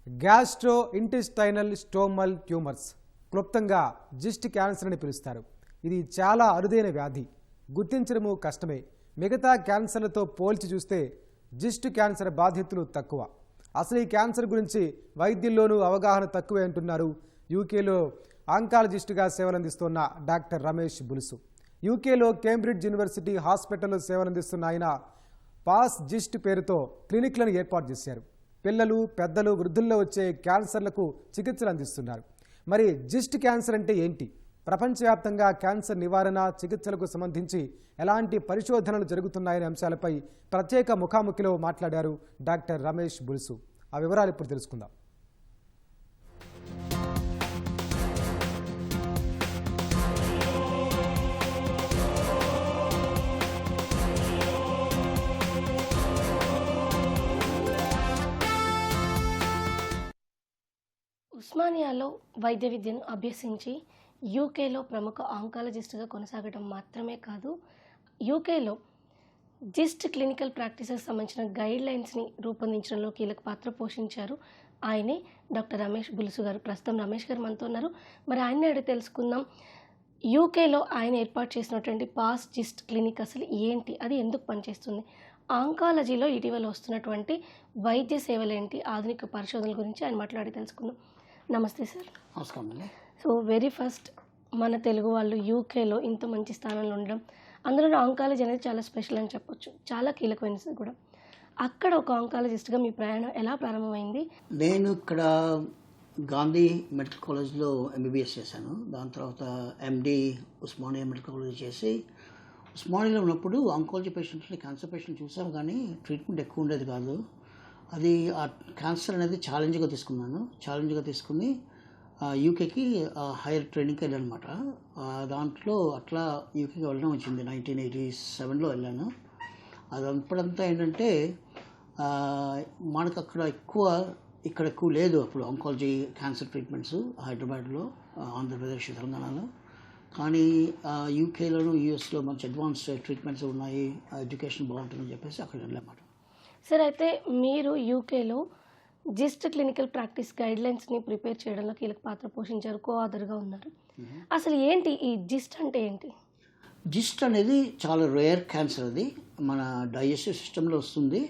Gastro intestinal స్టోమల్ tumours క్లుప్తంగా gist cancer అని పిలుస్తారు. ఇది చాలా అరుదైన వ్యాధి, గుర్తించడము కష్టమే. మిగతా క్యాన్సర్లతో పోల్చి చూస్తే జిస్ట్ క్యాన్సర్ బాధితులు తక్కువ. అసలు ఈ క్యాన్సర్ గురించి వైద్యుల్లోనూ అవగాహన తక్కువే అంటున్నారు యూకేలో ఆంకాలజిస్టుగా సేవలందిస్తున్న డాక్టర్ రమేష్ బులుసు. యూకేలో కేంబ్రిడ్జ్ యూనివర్సిటీ హాస్పిటల్లో సేవలందిస్తున్న ఆయన పాస్ జిస్ట్ పేరుతో క్లినిక్లను ఏర్పాటు చేశారు. పిల్లలు, పెద్దలు, వృద్ధుల్లో వచ్చే క్యాన్సర్లకు చికిత్సలు అందిస్తున్నారు. మరి జిస్ట్ క్యాన్సర్ అంటే ఏంటి? ప్రపంచవ్యాప్తంగా క్యాన్సర్ నివారణ, చికిత్సలకు సంబంధించి ఎలాంటి పరిశోధనలు జరుగుతున్నాయనే అంశాలపై ప్రత్యేక ముఖాముఖిలో మాట్లాడారు డాక్టర్ రమేష్ బులుసు. ఆ వివరాలు ఇప్పుడు తెలుసుకుందాం. ఉస్మానియాలో వైద్య విద్యను అభ్యసించి యూకేలో ప్రముఖ ఆంకాలజిస్ట్గా కొనసాగడం మాత్రమే కాదు, యూకేలో జిస్ట్ క్లినికల్ ప్రాక్టీసెస్ సంబంధించిన గైడ్ లైన్స్ని రూపొందించడంలో కీలక పాత్ర పోషించారు. ఆయనే డాక్టర్ రమేష్ బులుసు గారు. ప్రస్తుతం రమేష్ గారు మనతో ఉన్నారు. మరి ఆయన్ని అడిగి తెలుసుకుందాం. యూకేలో ఆయన ఏర్పాటు చేసినటువంటి పాస్ జిస్ట్ క్లినిక్ అసలు ఏంటి, అది ఎందుకు పనిచేస్తుంది, ఆంకాలజీలో ఇటీవల వస్తున్నటువంటి వైద్య సేవలేంటి, ఆధునిక పరిశోధనల గురించి ఆయన మాట్లాడి తెలుసుకుందాం. నమస్తే సార్. నమస్కారం అండి. సో వెరీ ఫస్ట్, మన తెలుగు వాళ్ళు యూకేలో ఇంత మంచి స్థానంలో ఉండడం, అందులో ఆంకాలజీ అనేది చాలా స్పెషల్ అని చెప్పొచ్చు, చాలా కీలకమైనది కూడా. అక్కడ ఒక ఆంకాలజిస్ట్గా మీ ప్రయాణం ఎలా ప్రారంభమైంది? నేను ఇక్కడ గాంధీ మెడికల్ కాలేజ్లో ఎంబీబీఎస్ చేశాను. దాని తర్వాత ఎండి ఉస్మానియా మెడికల్ కాలేజ్ చేసి, ఉస్మానియాలో ఉన్నప్పుడు ఆంకాలజీ పేషెంట్స్ని, క్యాన్సర్ పేషెంట్ చూసాం, కానీ ట్రీట్మెంట్ ఎక్కువ ఉండేది కాదు. అది ఆ క్యాన్సర్ అనేది ఛాలెంజ్గా తీసుకుని యూకేకి హైయర్ ట్రైనింగ్కి వెళ్ళాను అనమాట. దాంట్లో అట్లా యూకేకి వెళ్ళడం వచ్చింది. 1987లో వెళ్ళాను. అది అప్పుడంతా ఏంటంటే మనకు అక్కడ ఇక్కడ ఎక్కువ లేదు అప్పుడు ఆంకాలజీ క్యాన్సర్ ట్రీట్మెంట్స్ హైదరాబాద్లో, ఆంధ్రప్రదేశ్, తెలంగాణలో. కానీ యూకేలోను యూఎస్లో మంచి అడ్వాన్స్ ట్రీట్మెంట్స్ ఉన్నాయి, ఎడ్యుకేషన్ బాగుంటుందని చెప్పేసి అక్కడ వెళ్ళామాట. సార్, అయితే మీరు యూకేలో జిస్ట్ క్లినికల్ ప్రాక్టీస్ గైడ్లైన్స్ని ప్రిపేర్ చేయడంలో కీలక పాత్ర పోషించారు, కో-ఆథర్గా ఉన్నారు. అసలు ఏంటి ఈ జిస్ట్ అంటే ఏంటి? జిస్ట్ అనేది చాలా రేర్ క్యాన్సర్. అది మన డైజెస్టివ్ సిస్టంలో వస్తుంది.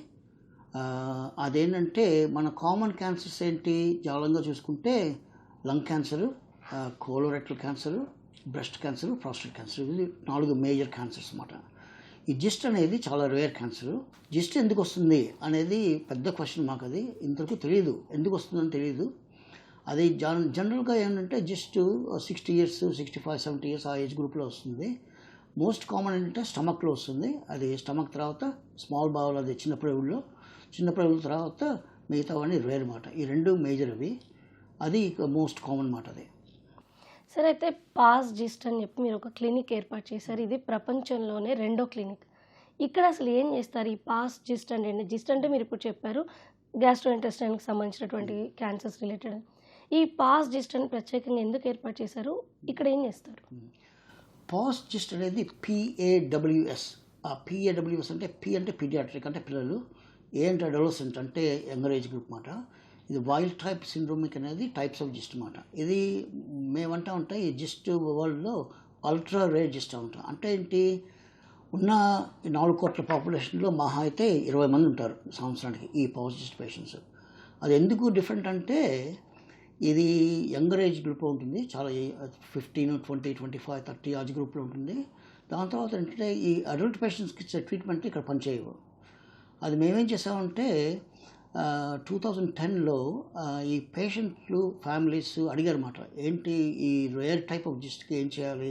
అదేంటంటే మన కామన్ క్యాన్సర్స్ ఏంటి జాలంగా చూసుకుంటే lung cancer, colorectal cancer, breast cancer, prostate cancer. ఇది 4 మేజర్ క్యాన్సర్స్ అన్నమాట. ఈ జిస్ట్ అనేది చాలా రేర్ క్యాన్సర్. జిస్ట్ ఎందుకు వస్తుంది అనేది పెద్ద క్వశ్చన్. మాకు అది ఇంతవరకు తెలియదు, ఎందుకు వస్తుందని తెలియదు. అది జనరల్గా ఏంటంటే జిస్ట్ 60 years, 65, 70 years ఆ ఏజ్ గ్రూప్లో వస్తుంది. మోస్ట్ కామన్ ఏంటంటే స్టమక్లో వస్తుంది. అది స్టమక్ తర్వాత స్మాల్ బౌల్, అది చిన్న ప్రేవుల తర్వాత మిగతావన్నీ రేర్ మాట. ఈ 2 మేజర్ అవి. అది మోస్ట్ కామన్ మాట అది. సరే, అయితే పాస్ జిస్ట్ అని చెప్పి మీరు ఒక క్లినిక్ ఏర్పాటు చేశారు. ఇది ప్రపంచంలోనే 2వ క్లినిక్. ఇక్కడ అసలు ఏం చేస్తారు ఈ పాస్ జిస్ట్ అంటే? జిస్ట్ అంటే మీరు ఇప్పుడు చెప్పారు గ్యాస్ట్రో ఇంటెస్టైన్కి సంబంధించినటువంటి క్యాన్సర్స్ రిలేటెడ్. ఈ పాస్ జిస్ట్ అని ప్రత్యేకంగా ఎందుకు ఏర్పాటు చేశారు, ఇక్కడ ఏం చేస్తారు? పాస్ జిస్ట్ అనేది PAWS. ఆ PAWS అంటే పి అంటే పీడియాట్రిక్ అంటే పిల్లలు, ఏ అంటే అడోలసెంట్ అంటే యంగర్ ఏజ్ గ్రూప్ మాట. ఇది వైల్డ్ టైప్ సిండ్రోమిక్ అనేది టైప్స్ ఆఫ్ జిస్ట్ మాట. ఇది మేమంటా ఉంటాయి ఈ జిస్ట్ వరల్డ్లో అల్ట్రా రేర్ జిస్ట్ ఉంటాం. అంటే ఏంటి, ఉన్న 4 కోట్ల పాపులేషన్లో మహా అయితే 20 మంది ఉంటారు సంవత్సరానికి ఈ పాస్ జిస్ట్ పేషెంట్స్. అది ఎందుకు డిఫరెంట్ అంటే ఇది యంగర్ ఏజ్ గ్రూప్లో ఉంటుంది, చాలా 15, 20, 25, 30 ఏజ్ గ్రూప్లో ఉంటుంది. దాని తర్వాత ఏంటంటే ఈ అడల్ట్ పేషెంట్స్కి ఇచ్చే ట్రీట్మెంట్ ఇక్కడ పనిచేయవు. అది మేమేం చేసామంటే 2010లో ఈ పేషెంట్లు ఫ్యామిలీస్ అడిగారన్నమాట, ఏంటి ఈ రేర్ టైప్ ఆఫ్ జిస్ట్కి ఏం చేయాలి,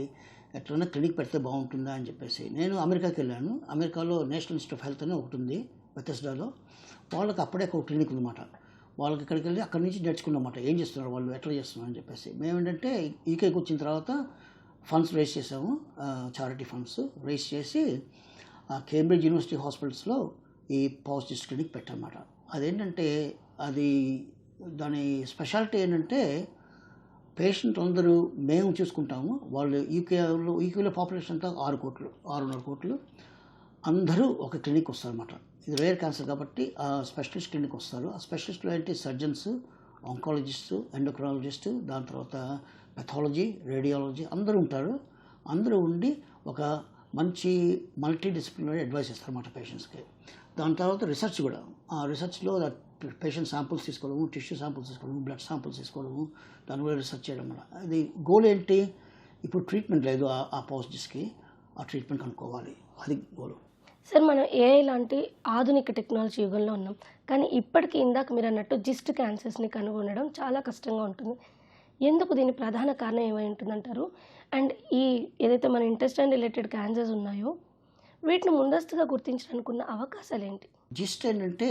ఎట్లన్నా క్లినిక్ పెడితే బాగుంటుందా అని చెప్పేసి. నేను అమెరికాకి వెళ్ళాను. అమెరికాలో నేషనల్ ఇన్స్టిట్యూట్ ఆఫ్ హెల్త్ అని ఒకటి ఉంది బెథెస్డాలో. వాళ్ళకి అప్పుడే ఒక క్లినిక్ ఉందన్నమాట. వాళ్ళకి ఇక్కడికి వెళ్ళి అక్కడి నుంచి నేర్చుకున్నమాట ఏం చేస్తున్నారు వాళ్ళు, ఎట్లా చేస్తున్నారు అని చెప్పేసి. మేమేంటంటే ఈకేకి వచ్చిన తర్వాత ఫండ్స్ రేస్ చేసాము, చారిటీ ఫండ్స్ రేస్ చేసి కేంబ్రిడ్జ్ యూనివర్సిటీ హాస్పిటల్స్లో ఈ పాస్ జిస్ట్ క్లినిక్ పెట్టామన్నమాట. అదేంటంటే దాని స్పెషాలిటీ ఏంటంటే పేషెంట్ అందరూ మేము చూసుకుంటాము. వాళ్ళు యూకేలో పాపులేషన్ అంతా 6.5 కోట్లు. అందరూ ఒక క్లినిక్ వస్తారన్నమాట. ఇది రేర్ క్యాన్సర్ కాబట్టి ఆ స్పెషలిస్ట్ క్లినిక్ వస్తారు. ఆ స్పెషలిస్ట్లో ఏంటి సర్జన్స్, ఆంకాలజిస్టు, ఎండోక్రాలజిస్టు, దాని తర్వాత పెథాలజీ, రేడియాలజీ అందరూ ఉంటారు. అందరూ ఉండి ఒక మంచి మల్టీ డిసిప్లినరీ అడ్వైస్ ఇస్తారన్నమాట పేషెంట్స్కి. దాని తర్వాత రిసెర్చ్ కూడా, ఆ రిసెర్చ్లో పేషెంట్ శాంపుల్స్ తీసుకోవడము, టిష్యూ శాంపుల్స్ తీసుకోవడము, బ్లడ్ శాంపుల్స్ తీసుకోవడము, దాని కూడా రిసెర్చ్ చేయడం వల్ల అది గోల్ ఏంటి, ఇప్పుడు ట్రీట్మెంట్ లేదు ఆ పాజిటివ్స్కి, ఆ ట్రీట్మెంట్ కనుక్కోవాలి, అది గోల్. సార్ మనం ఏఐ లాంటి ఆధునిక టెక్నాలజీ యుగంలో ఉన్నాం, కానీ ఇప్పటికీ ఇందాక మీరు అన్నట్టు జిస్ట్ క్యాన్సర్స్ని కనుగొనడం చాలా కష్టంగా ఉంటుంది. ఎందుకు దీని ప్రధాన కారణం ఏమై ఉంటుందంటారు? అండ్ ఈ ఏదైతే మన ఇంటెస్టైన్ రిలేటెడ్ క్యాన్సర్స్ ఉన్నాయో వీటిని ముందస్తుగా గుర్తించడానికి ఉన్న అవకాశాలు ఏంటి? జిస్ట్ ఏంటంటే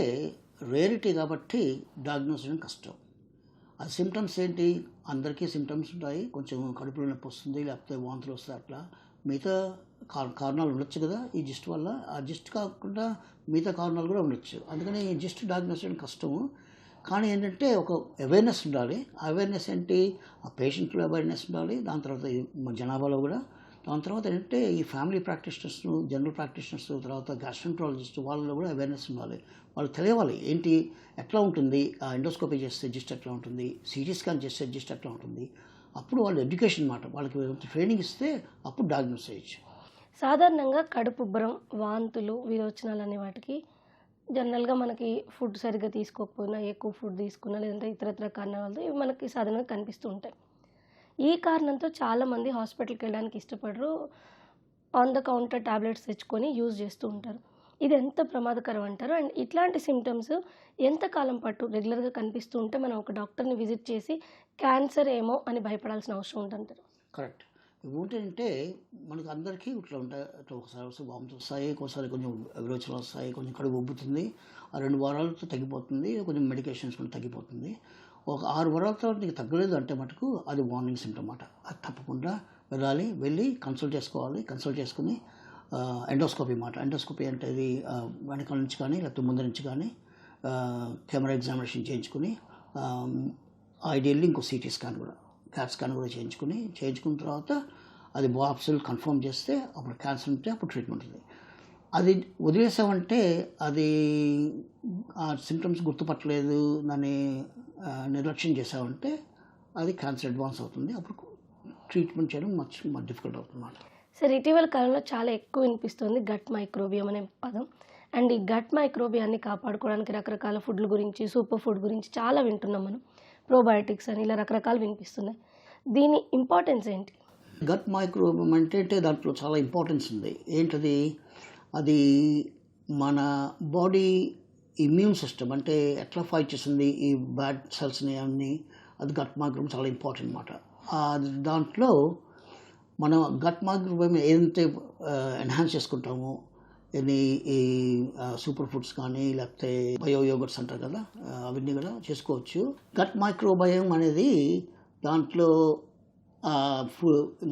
రేరిటీ కాబట్టి డయాగ్నోస్ చేయడం కష్టం. అది సిమ్టమ్స్ ఏంటి, అందరికీ సిమ్టమ్స్ ఉంటాయి, కొంచెం కడుపులో నొప్పి వస్తుంది, లేకపోతే వాంతులు వస్తాయి, అట్లా మిగతా కారణాలు ఉండొచ్చు కదా ఈ జిస్ట్ వల్ల. ఆ జిస్ట్ కాకుండా మిగతా కారణాలు కూడా ఉండొచ్చు. అందుకని ఈ జిస్ట్ డయాగ్నోస్ చేయడం కష్టము. కానీ ఏంటంటే ఒక అవేర్నెస్ ఉండాలి. అవేర్నెస్ ఏంటి, ఆ పేషెంట్లో అవేర్నెస్ ఉండాలి, దాని తర్వాత మన జనాభాలో కూడా. దాని తర్వాత ఏంటంటే ఈ ఫ్యామిలీ ప్రాక్టీషనర్స్, జనరల్ ప్రాక్టీషనర్స్, తర్వాత గ్యాస్ట్రోంట్రాలజిస్ట్ వాళ్ళలో కూడా అవేర్నెస్ ఉండాలి. వాళ్ళకి తెలియాలి ఏంటి, ఎట్లా ఉంటుంది, ఆ ఎండోస్కోపీ చేస్తే జిస్ట్ ఎట్లా ఉంటుంది, సిటీ స్కాన్ చేస్తే జిస్ట్ ఎట్లా ఉంటుంది. అప్పుడు వాళ్ళు ఎడ్యుకేషన్ మాట, వాళ్ళకి ట్రైనింగ్ ఇస్తే అప్పుడు డయాగ్నోస్ చేయొచ్చు. సాధారణంగా కడుపు ఉబ్బరం, వాంతులు, విరోచనాలు అనే వాటికి జనరల్గా మనకి ఫుడ్ సరిగ్గా తీసుకోకపోయినా, ఎక్కువ ఫుడ్ తీసుకున్నా, లేదంటే ఇతరత్ర కారణాలతో ఇవి మనకి సాధారణంగా కనిపిస్తూ ఉంటాయి. ఈ కారణంతో చాలామంది హాస్పిటల్కి వెళ్ళడానికి ఇష్టపడరు, ఆన్ ద కౌంటర్ టాబ్లెట్స్ తెచ్చుకొని యూజ్ చేస్తూ ఉంటారు. ఇది ఎంత ప్రమాదకరం అంటారు? అండ్ ఇట్లాంటి సిమ్టమ్స్ ఎంతకాలం పాటు రెగ్యులర్గా కనిపిస్తూ ఉంటే మనం ఒక డాక్టర్ని విజిట్ చేసి క్యాన్సర్ ఏమో అని భయపడాల్సిన అవసరం ఉందంటారు? కరెక్ట్. ఏంటంటే మనకు అందరికీ ఇట్లా ఉంటాయి, అట్లా ఒకసారి వామిట్ వస్తాయి, ఒకసారి కొంచెం విరోచనలు వస్తాయి, కొంచెం కడుపు ఉబ్బుతుంది, ఆ 2 వారాలతో తగ్గిపోతుంది, కొంచెం మెడికేషన్స్ కూడా తగ్గిపోతుంది. ఒక 6 వారాలతో నీకు తగ్గలేదు అంటే మటుకు అది వార్నింగ్ సిమ్టమ్ అన్నమాట. అది తప్పకుండా వెళ్ళి కన్సల్ట్ చేసుకోవాలి. కన్సల్ట్ చేసుకుని ఎండోస్కోపీ మాట, ఎండోస్కోపీ అంటే ఇది వెనకాల నుంచి కానీ లేకపోతే ముందు నుంచి కానీ కెమెరా ఎగ్జామినేషన్ చేయించుకుని, ఐడియల్లీ ఇంకో సిటీ స్కాన్ కూడా, క్యాట్ స్కాన్ కూడా చేయించుకున్న తర్వాత అది బాప్సులు కన్ఫర్మ్ చేస్తే అప్పుడు క్యాన్సర్ ఉంటే అప్పుడు ట్రీట్మెంట్ ఉంది. అది వదిలేసామంటే, అది ఆ సిమ్టమ్స్ గుర్తుపట్టలేదు దాన్ని నిర్లక్ష్యం చేసామంటే అది క్యాన్సర్ అడ్వాన్స్ అవుతుంది. అప్పుడు ట్రీట్మెంట్ చేయడం మచ్ డిఫికల్ట్ అవుతుంది అన్నమాట. సార్ ఇటీవల కాలంలో చాలా ఎక్కువ వినిపిస్తుంది గట్ మైక్రోబియం అనే పదం. అండ్ ఈ గట్ మైక్రోబియాన్ని కాపాడుకోవడానికి రకరకాల ఫుడ్ల గురించి, సూపర్ ఫుడ్ గురించి చాలా వింటున్నాం మనం. ప్రోబయోటిక్స్ అని ఇలా రకరకాలు వినిపిస్తున్నాయి. దీని ఇంపార్టెన్స్ ఏంటి? గట్ మైక్రోబియం అంటే దాంట్లో చాలా ఇంపార్టెన్స్ ఉంది. ఏంటది, అది మన బాడీ ఇమ్యూన్ సిస్టమ్ అంటే ఎట్లా ఫైట్ చేస్తుంది ఈ బ్యాడ్ సెల్స్ని అన్నీ, అది గట్ మైక్రోబియం చాలా ఇంపార్టెంట్ అన్నమాట. దాంట్లో మనం గట్ మైక్రోబియం ఏదైతే ఎన్హాన్స్ చేసుకుంటామో, ఈ సూపర్ ఫుడ్స్ కానీ లేకపోతే బయో యోగర్ట్స్ అంటారు కదా, అవన్నీ కూడా చేసుకోవచ్చు. గట్ మైక్రోబయం అనేది దాంట్లో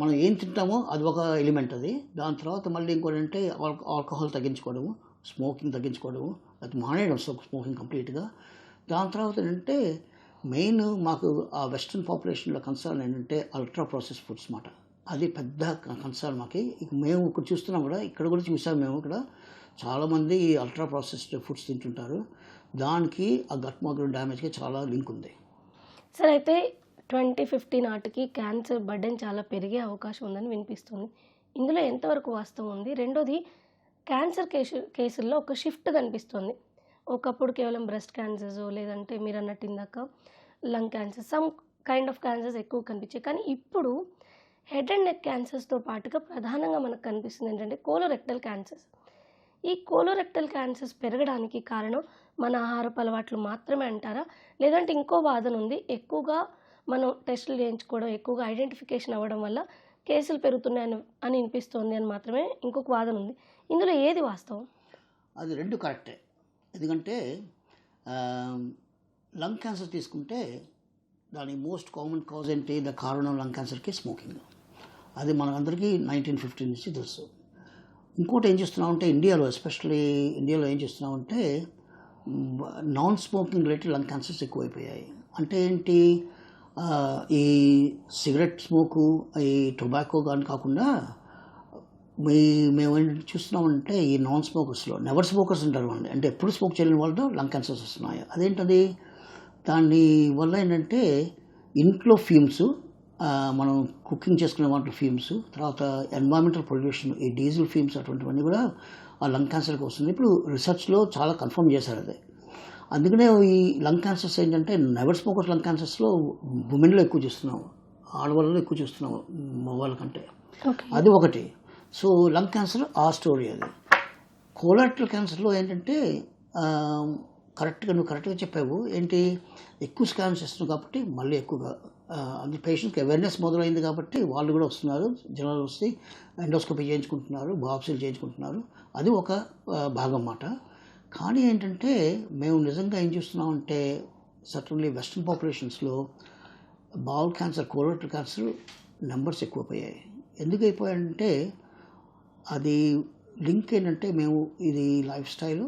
మనం ఏం తింటామో అది ఒక ఎలిమెంట్ అది. దాని తర్వాత మళ్ళీ ఇంకోటి అంటే ఆల్కహాల్ తగ్గించుకోవడము, స్మోకింగ్ తగ్గించుకోవడము, అది మానేయడం స్మోకింగ్ కంప్లీట్గా. దాని తర్వాత ఏంటంటే మెయిన్ మాకు ఆ వెస్ట్రన్ పాపులేషన్లో కన్సర్న్ ఏంటంటే అల్ట్రా ప్రాసెస్ ఫుడ్స్ మాట. అది పెద్ద కన్సర్న్ మాకు. మేము ఇక్కడ చూస్తున్నాం కూడా, ఇక్కడ కూడా చూసాం మేము, ఇక్కడ చాలామంది ఈ అల్ట్రా ప్రాసెస్డ్ ఫుడ్స్ తింటుంటారు. దానికి ఆ గట్ మైక్రోబియం డ్యామేజ్కి చాలా లింక్ ఉంది. సార్ అయితే 2050 నాటికి క్యాన్సర్ బర్డెన్ చాలా పెరిగే అవకాశం ఉందని వినిపిస్తుంది. ఇందులో ఎంతవరకు వాస్తవం ఉంది? రెండోది, క్యాన్సర్ కేసుల్లో ఒక షిఫ్ట్ కనిపిస్తుంది. ఒకప్పుడు కేవలం బ్రెస్ట్ క్యాన్సర్స్, లేదంటే మీరు అన్నట్టు ఇందాక lung cancer, some kind of cancers ఎక్కువ కనిపించాయి. కానీ ఇప్పుడు హెడ్ అండ్ నెక్ క్యాన్సర్స్తో పాటుగా ప్రధానంగా మనకు కనిపిస్తుంది ఏంటంటే కోలోరెక్టల్ క్యాన్సర్స్. ఈ కోలోరెక్టల్ క్యాన్సర్స్ పెరగడానికి కారణం మన ఆహారపు అలవాట్లు మాత్రమే అంటారా? లేదంటే ఇంకో వాదన ఉంది, ఎక్కువగా మనం టెస్టులు చేయించుకోవడం, ఎక్కువగా ఐడెంటిఫికేషన్ అవ్వడం వల్ల కేసులు పెరుగుతున్నాయని అనిపిస్తుంది అని మాత్రమే ఇంకొక వాదన ఉంది. ఇందులో ఏది వాస్తవం? అది 2 కరెక్టే. ఎందుకంటే లంగ్ క్యాన్సర్ తీసుకుంటే దాని మోస్ట్ కామన్ కాజ్ ఏంటి, ద కారణం లంగ్ క్యాన్సర్కి స్మోకింగ్. అది మనందరికీ 1950 నుంచి తెలుసు. ఇంకోటి ఏం చేస్తున్నామంటే ఇండియాలో, ఎస్పెషల్లీ ఇండియాలో ఏం చేస్తున్నామంటే non smoking related lung cancers ఎక్కువైపోయాయి. అంటే ఏంటి, ఈ సిగరెట్ స్మోకు, ఈ టొబాకో కానీ కాకుండా మేము ఏంటి చూస్తున్నామంటే ఈ నాన్ స్మోకర్స్లో నెవర్ స్మోకర్స్ ఉంటారు అండి, అంటే ఎప్పుడు స్మోక్ చేయలేని వాళ్ళతో లంగ్ క్యాన్సర్స్ వస్తున్నాయి. అదేంటది, దాని వల్ల ఏంటంటే ఇంట్లో ఫ్యూమ్స్, మనం కుకింగ్ చేసుకునే వాటి ఫ్యూమ్స్, తర్వాత ఎన్వైరన్మెంటల్ పొల్యూషన్, ఈ డీజిల్ ఫ్యూమ్స్ అటువంటివన్నీ కూడా ఆ లంగ్ క్యాన్సర్కి వస్తుంది. ఇప్పుడు రిసెర్చ్లో చాలా కన్ఫర్మ్ చేశారు అది. అందుకనే ఈ లంగ్ క్యాన్సర్స్ ఏంటంటే నెవర్ స్మోకర్స్ లంగ్ క్యాన్సర్స్లో ఉమెన్లో ఎక్కువ చూస్తున్నాము, ఆడవాళ్ళలో ఎక్కువ చూస్తున్నాము మగవాళ్ళ కంటే. అది ఒకటి. సో లంగ్ క్యాన్సర్ ఆ స్టోరీ అది. కోలారెక్టల్ క్యాన్సర్లో ఏంటంటే నువ్వు కరెక్ట్గా చెప్పావు. ఏంటి, ఎక్కువ స్కాన్ చేస్తున్నావు కాబట్టి మళ్ళీ ఎక్కువగా అది పేషెంట్కి అవేర్నెస్ మొదలైంది కాబట్టి వాళ్ళు కూడా వస్తున్నారు, జనాలు వస్తే ఎండోస్కోపీ చేయించుకుంటున్నారు, బాప్సీలు చేయించుకుంటున్నారు. అది ఒక భాగం మాట. కానీ ఏంటంటే మేము నిజంగా ఏం చూస్తున్నామంటే సర్టన్లీ వెస్ట్రన్ పాపులేషన్స్లో bowel cancer, colorectal cancer numbers ఎక్కువైపోయాయి. ఎందుకు అయిపోయాయంటే అది లింక్ ఏంటంటే మేము ఇది లైఫ్ స్టైల్,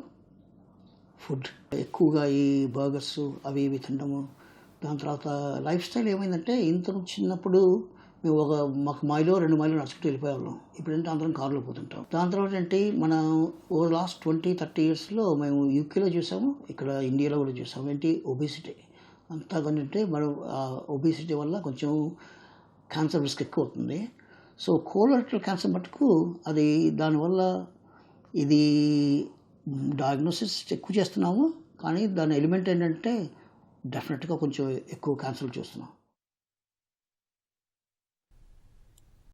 ఫుడ్ ఎక్కువగా ఈ బర్గర్స్ అవి ఇవి తినడము. దాని తర్వాత లైఫ్ స్టైల్ ఏమైందంటే ఇంత చిన్నప్పుడు మేము మాకు మైలో 2 మైళ్ళు నడుచుకుంటూ వెళ్ళిపోయేవాళ్ళం. ఇప్పుడంటే అందరం కారులో పోతుంటాం. దాని తర్వాత ఏంటి, మన ఓవర్ లాస్ట్ 20-30 ఇయర్స్లో మేము యూకేలో చూసాము, ఇక్కడ ఇండియాలో కూడా చూసాము. ఏంటి, ఒబేసిటీ అంతా. ఏంటంటే మనం ఒబేసిటీ వల్ల కొంచెం క్యాన్సర్ రిస్క్ ఎక్కువ అవుతుంది. సో కోలారెక్టల్ క్యాన్సర్ మటుకు అది దానివల్ల ఇది డయాగ్నోసిస్ ఎక్కువ చేస్తున్నాము, కానీ దాని ఎలిమెంట్ ఏంటంటే డెఫినెట్గా కొంచెం ఎక్కువ క్యాన్సర్ చూస్తున్నాం.